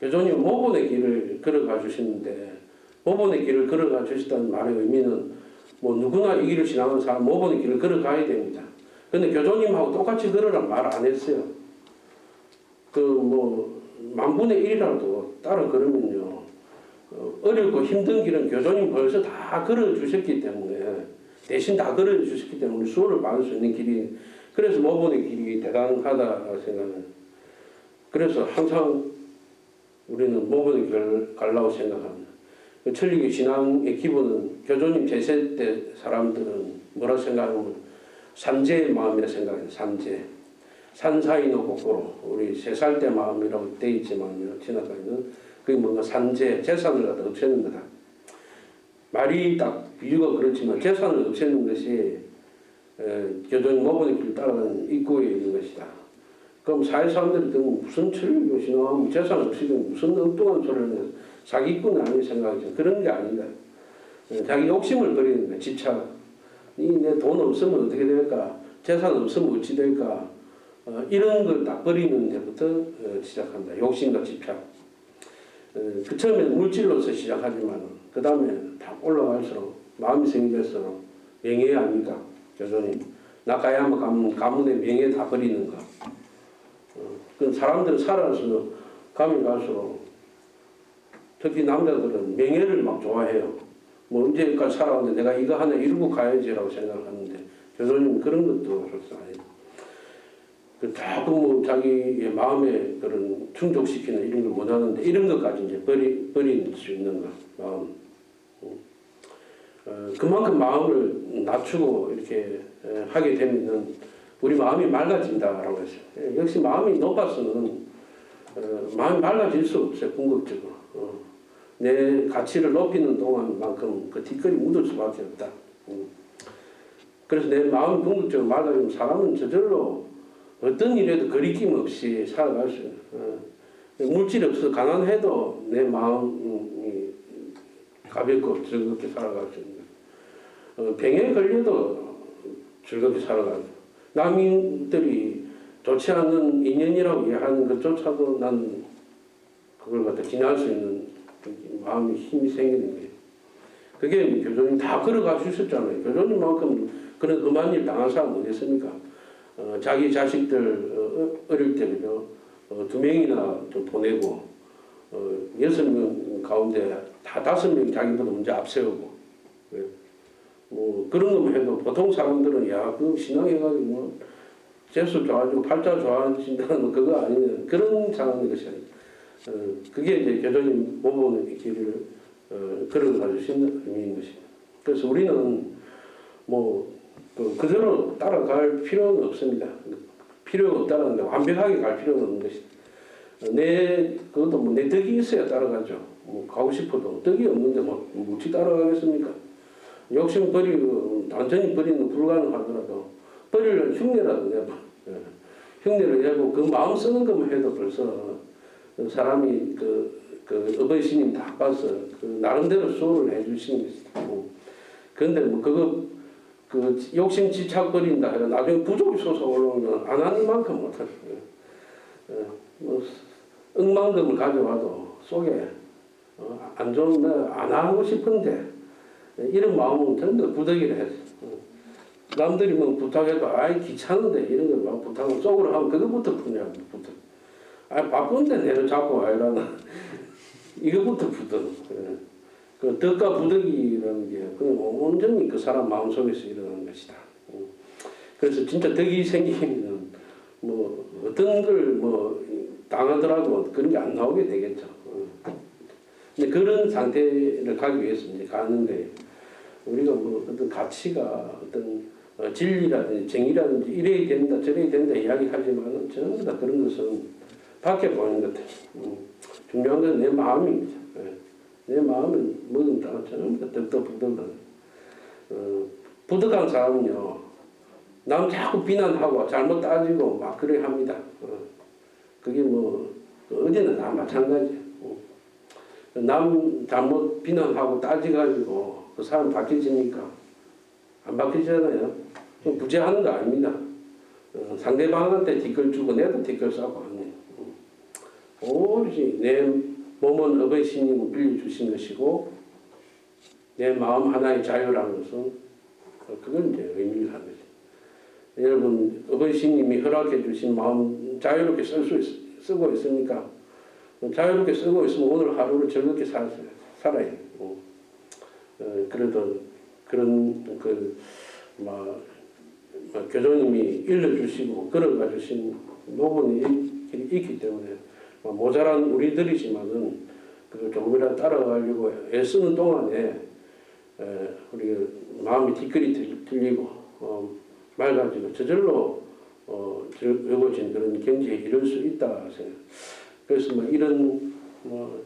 교조님 모본의 길을 걸어가 주시는데 모본의 길을 걸어가 주시다는 말의 의미는 뭐 누구나 이 길을 지나는 사람 모본의 길을 걸어가야 됩니다. 근데 교조님하고 똑같이 걸으란 말 안 했어요. 그 뭐 만분의 1이라도 따라 걸으면요 어렵고 힘든 길은 교조님 벌써 다 걸어주셨기 때문에 대신 다 걸어주셨기 때문에 수호를 받을 수 있는 길이 그래서 모본의 길이 대단하다고 생각해요. 그래서 항상 우리는 모본의 길을 가려고 생각합니다. 천리교 신앙의 기본은 교조님 제세 때 사람들은 뭐라 생각하면 삼재의 마음이라 생각해요. 삼재. 산사이노 고고로 우리 3살 때 마음이라고 돼 있지만요. 지나가 있는 그게 뭔가 산재, 재산을 갖다 없애는 거다. 말이 딱 비유가 그렇지만 재산을 없애는 것이 교조님 모본의 길을 따라가는 입구에 있는 것이다. 그럼 사회 사람들이 듣면 무슨 천리교 신앙하면 재산 없이는 무슨 엉뚱한 소리를 해서 사기꾼이 아니고 생각하죠. 그런 게 아니다. 자기 욕심을 버리는 거야. 집착. 내 돈 없으면 어떻게 될까? 재산 없으면 어찌 될까? 이런 걸 딱 버리는 데부터 시작한다. 욕심과 집착. 그 처음에는 물질로서 시작하지만 그 다음에 다 올라갈수록 마음이 생길수록 명예 아닙니까? 교수님. 나가야만 가문의 명예 다 버리는 거. 그 사람들은 살아서 가면 갈수록 특히 남자들은 명예를 막 좋아해요. 뭐 언제까지 살아왔는데 내가 이거 하나 이루고 가야지라고 생각하는데 교수님은 그런 것도 그렇지 않아요. 자꾸 뭐 자기의 마음에 그런 충족시키는 이런 걸 못하는데 이런 것까지 이제 버릴 수 있는 거 마음. 그만큼 마음을 낮추고 이렇게 하게 되면은 우리 마음이 맑아진다라고 했어요. 역시 마음이 높아서는 마음이 맑아질 수 없어요. 궁극적으로. 내 가치를 높이는 동안만큼 그 뒷거리 묻을 수밖에 없다. 그래서 내 마음이 궁극적으로 맑아지면 사람은 저절로 어떤 일에도 거리낌 없이 살아갈 수 있어요. 물질이 없어서 가난해도 내 마음이 가볍고 즐겁게 살아갈 수 있는 거예요. 병에 걸려도 즐겁게 살아가고 남인들이 좋지 않은 인연이라고 이해하는 것조차도 난 그걸 갖다 지날 수 있는 마음의 힘이 생기는 거예요. 그게 교수님 다 걸어가 주셨잖아요. 교수님만큼 그런 험한 일 당한 사람 어디 있습니까? 자기 자식들 어릴 때 그죠? 2명이나 좀 보내고 6명 가운데 다 5명이 자기보다 먼저 앞세우고 뭐 그런 것만 해도 보통 사람들은 야 그 신앙해가지고 뭐 재수 좋아지고 팔자 좋아진다는 그거 아니냐 그런 상황인 것이 아니에요. 그게 이제 교수님 모본의 길을 걸어가 주신 의미인 것입니다. 그래서 우리는 뭐 그대로 따라갈 필요는 없습니다. 필요가 없다는 게 완벽하게 갈 필요는 없는 것이다. 그것도 뭐 내 덕이 있어야 따라가죠. 뭐 가고 싶어도 떡이 없는데 뭐 묵지 따라가겠습니까? 욕심 버리고 완전히 버리는 불가능하더라도 버리려면 흉내라도 내봐. 흉내를 내고 그 마음 쓰는 것만 해도 벌써 사람이 그 어버이 스님 다 봐서 그 나름대로 수호를 해주시는 것이다. 그런데 뭐 그거 그 욕심 집착 버린다 해서 나중에 부족이 솟아오르면 안 하는 만큼 못하죠. 뭐 억만금을 가져와도 속에 안 좋은 안 하고 싶은데 이런 마음은 전부 부득이라 했어. 남들이 뭐 부탁해도 아이 귀찮은데 이런 걸 막 부탁하고 속으로 하면 그거부터 푸냐고 부탁. 아 바쁜데 내를 잡고 와이라나 이거부터 부탁. 그 덕과 부득이라는 게 그냥 온전히 그 사람 마음속에서 일어나는 것이다. 그래서 진짜 덕이 생기면 뭐 어떤 걸 뭐 당하더라도 그런 게 안 나오게 되겠죠. 근데 그런 상태를 가기 위해서 이제 가는데 우리가 뭐 어떤 가치가 어떤 진리라든지 정의라든지 이래야 된다 저래야 된다 이야기하지만 전부 다 그런 것은 밖에 보이는 것들. 중요한 건 내 마음입니다. 내 마음은 뭐든 다 전부 다 덕덕부덕한 부덕한 사람은요 남 자꾸 비난하고 잘못 따지고 막 그래 합니다. 그게 뭐 어디나 다 마찬가지예요. 남 잘못 비난하고 따지가지고 그 사람 바뀌집니까? 안 바뀌잖아요. 부재하는 거 아닙니다. 상대방한테 뒷걸 주고 내도 뒷걸 싸고 하는 오로지 내 몸은 어버이 스님이 빌려주신 것이고 내 마음 하나의 자유라는 것은 그건 이제 의미를 하는 거죠. 여러분 어버이 스님이 허락해 주신 마음 자유롭게 쓰고 있습니까? 자유롭게 쓰고 있으면 오늘 하루를 즐겁게 살아요. 그래도 그런 교조님이 일러주시고 걸어가 주신 노분이 있기 때문에 모자란 우리들이지만은 그 조금이라도 따라가려고 애쓰는 동안에 우리가 마음이 뒷걸이 들리고 맑아지고 저절로 즐거워진 그런 경지에 이를 수 있다 생각. 그래서 뭐 이런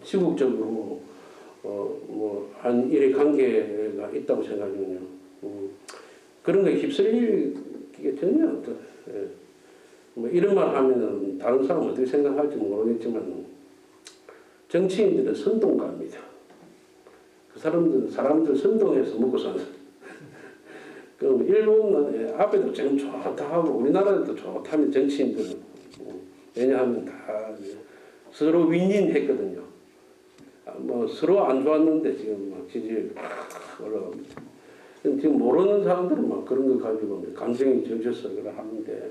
시국적으로 한 일의 관계가 있다고 생각하면요. 그런 거에 휩쓸릴 게 전혀 없다. 뭐 이런 말 하면은 다른 사람은 어떻게 생각할지 모르겠지만 정치인들은 선동가입니다. 그 사람들 선동해서 먹고 사는. 그럼 일본은 앞에도 지금 좋다 하고 우리나라도 좋다면 정치인들은 왜냐하면 다 서로 윈윈했거든요. 뭐 서로 안 좋았는데 지금 막 지지율이 올라갑니다. 지금 모르는 사람들은 막 그런 거 가지고 감정이 젖어서 그래 하는데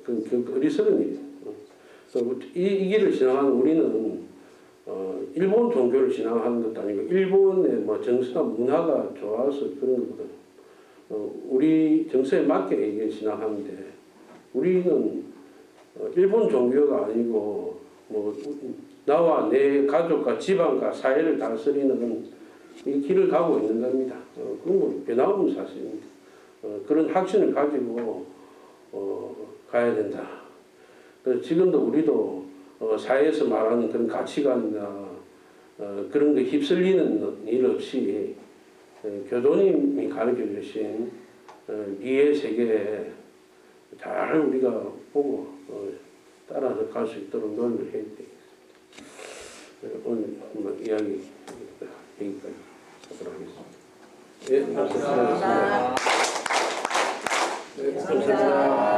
그 어리석은 일이죠. 이 길을 지나가는 우리는 일본 종교를 지나가는 것도 아니고 일본의 뭐 정서나 문화가 좋아서 그런 거거든. 우리 정서에 맞게 이게 지나가는데 우리는 일본 종교가 아니고 뭐 나와 내 가족과 지방과 사회를 다스리는 이 길을 가고 있는 겁니다. 그건 뭐 변함없는 사실입니다. 그런 확신을 가지고 가야 된다. 그래서 지금도 우리도 사회에서 말하는 그런 가치관이나 그런 거 휩쓸리는 일 없이 교도님이 가르쳐 주신 미의 세계에 잘 우리가 보고 따라서 갈 수 있도록 노력을 해야 되겠습니다. 오늘 이야기 여기까지 하도록 하겠습니다. 예, 감사합니다. 네, 감사합니다.